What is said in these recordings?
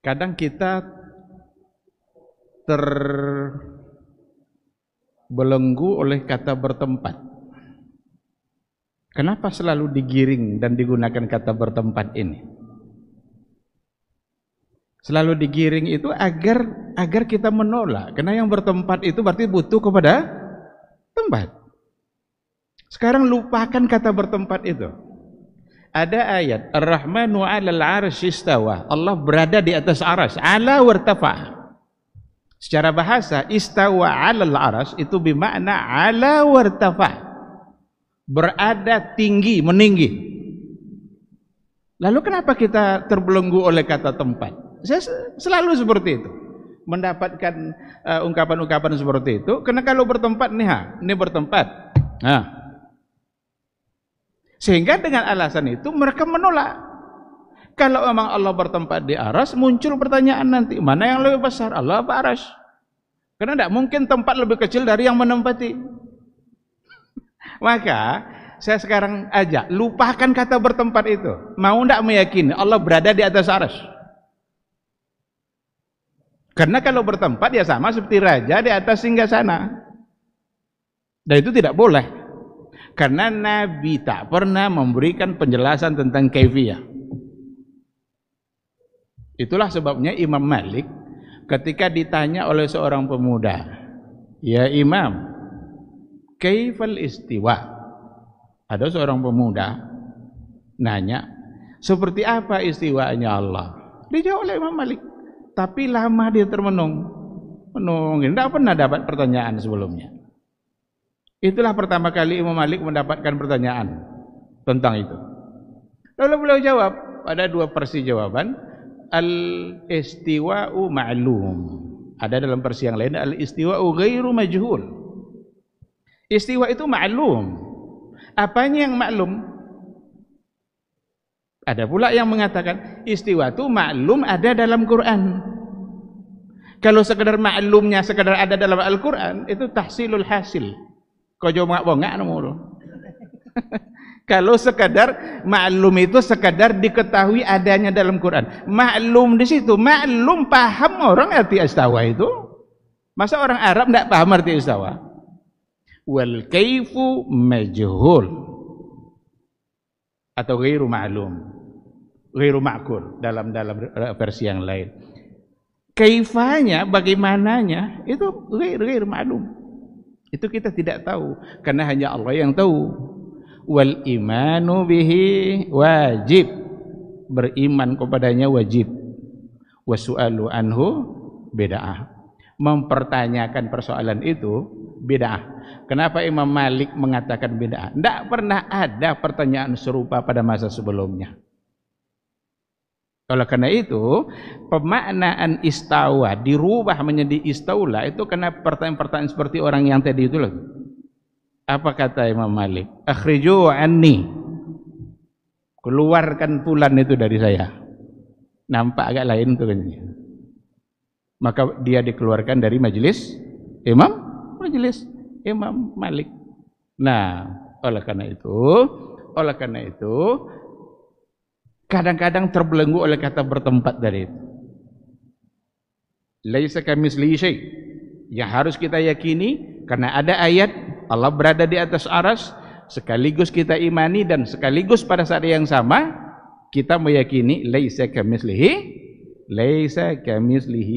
Kadang kita terbelenggu oleh kata bertempat. Kenapa selalu digiring dan digunakan kata bertempat ini? Selalu digiring itu agar kita menolak. Karena yang bertempat itu berarti butuh kepada tempat. Sekarang lupakan kata bertempat itu. Ada ayat Ar-Rahmanu 'alal 'arsy istawa. Allah berada di atas arsy. 'Ala wartafa. Secara bahasa istawa 'alal 'arsy itu bermakna 'ala wartafa. Berada tinggi, meninggi. Lalu kenapa kita terbelenggu oleh kata tempat? Saya selalu seperti itu. Mendapatkan ungkapan-ungkapan seperti itu. Karena kalau bertempat nih, ini bertempat. Nah, sehingga dengan alasan itu mereka menolak. Kalau memang Allah bertempat di arsy, muncul pertanyaan nanti, mana yang lebih besar, Allah apa arsy? Karena tidak mungkin tempat lebih kecil dari yang menempati. Maka saya sekarang ajak, lupakan kata bertempat itu. Mau tidak meyakini Allah berada di atas arsy? Karena kalau bertempat ya sama seperti raja di atas singgasana. Dan itu tidak boleh. Karena Nabi tak pernah memberikan penjelasan tentang kaifiyah. Itulah sebabnya Imam Malik ketika ditanya oleh seorang pemuda, "Ya Imam, kaifal istiwa?" Ada seorang pemuda nanya, "Seperti apa istiwanya Allah?" Dijawab oleh Imam Malik. Tapi lama dia termenung. Tidak pernah dapat pertanyaan sebelumnya. Itulah pertama kali Imam Malik mendapatkan pertanyaan tentang itu. Lalu beliau jawab, ada dua versi jawaban. Al-istiwa'u ma'lum. Ada dalam versi yang lain, al-istiwa'u ghairu majhul. Istiwa itu ma'lum. Apanya yang maklum? Ada pula yang mengatakan istiwa itu maklum ada dalam Quran. Kalau sekedar maklumnya sekedar ada dalam Al-Quran, itu tahsilul hasil. Kojo bongak nomor. Kalau sekadar maklum itu sekadar diketahui adanya dalam Quran. Maklum di situ, maklum paham orang arti istawa itu. Masa orang Arab tidak paham arti istawa? Wal kaifu majhul atau ghairu ma'lum, ghairu ma'qul dalam versi yang lain. Kaifanya, bagaimananya itu ghairu ma'lum. Itu kita tidak tahu karena hanya Allah yang tahu. Wal imanu bihi wajib. Beriman kepadanya wajib. Wasu'alu anhu bid'ah. Mempertanyakan persoalan itu bid'ah. Kenapa Imam Malik mengatakan bid'ah? Tidak pernah ada pertanyaan serupa pada masa sebelumnya. Oleh karena itu, pemaknaan istawa dirubah menjadi istaula itu karena pertanyaan-pertanyaan seperti orang yang tadi itu lagi. Apa kata Imam Malik? Akhriju anni. Keluarkan fulan itu dari saya. Nampak agak lain tuh kan. Maka dia dikeluarkan dari majelis Imam Malik. Nah, oleh karena itu kadang-kadang terbelenggu oleh kata bertempat dari itu. Laisa kamitslihi syai'. Yang harus kita yakini karena ada ayat Allah berada di atas arsy, sekaligus kita imani dan sekaligus pada saat yang sama kita meyakini laisa kamitslihi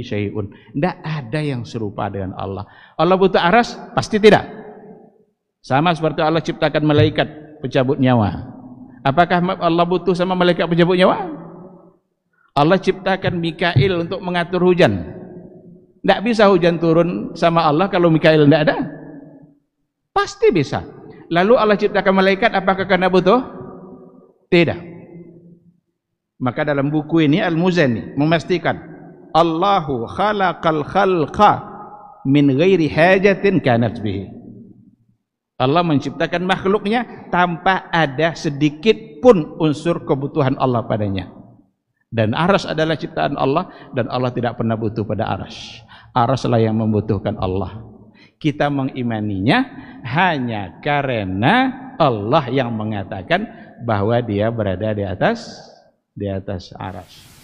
syai'un. Tidak ada yang serupa dengan Allah. Allah butuh arsy? Pasti tidak. Sama seperti Allah ciptakan malaikat pencabut nyawa. Apakah Allah butuh sama malaikat pencabut nyawa? Allah ciptakan Mikail untuk mengatur hujan. Tidak bisa hujan turun sama Allah kalau Mikail tidak ada. Pasti bisa. Lalu Allah ciptakan malaikat, apakah karena butuh? Tidak. Maka dalam buku ini Al-Muzani memastikan Allahu khalaqal khalqa min ghairi hajatin kanat bihi. Allah menciptakan makhluknya tanpa ada sedikit pun unsur kebutuhan Allah padanya. Dan arsy adalah ciptaan Allah dan Allah tidak pernah butuh pada arsy. Arsy lah yang membutuhkan Allah. Kita mengimaninya hanya karena Allah yang mengatakan bahwa dia berada di atas arsy.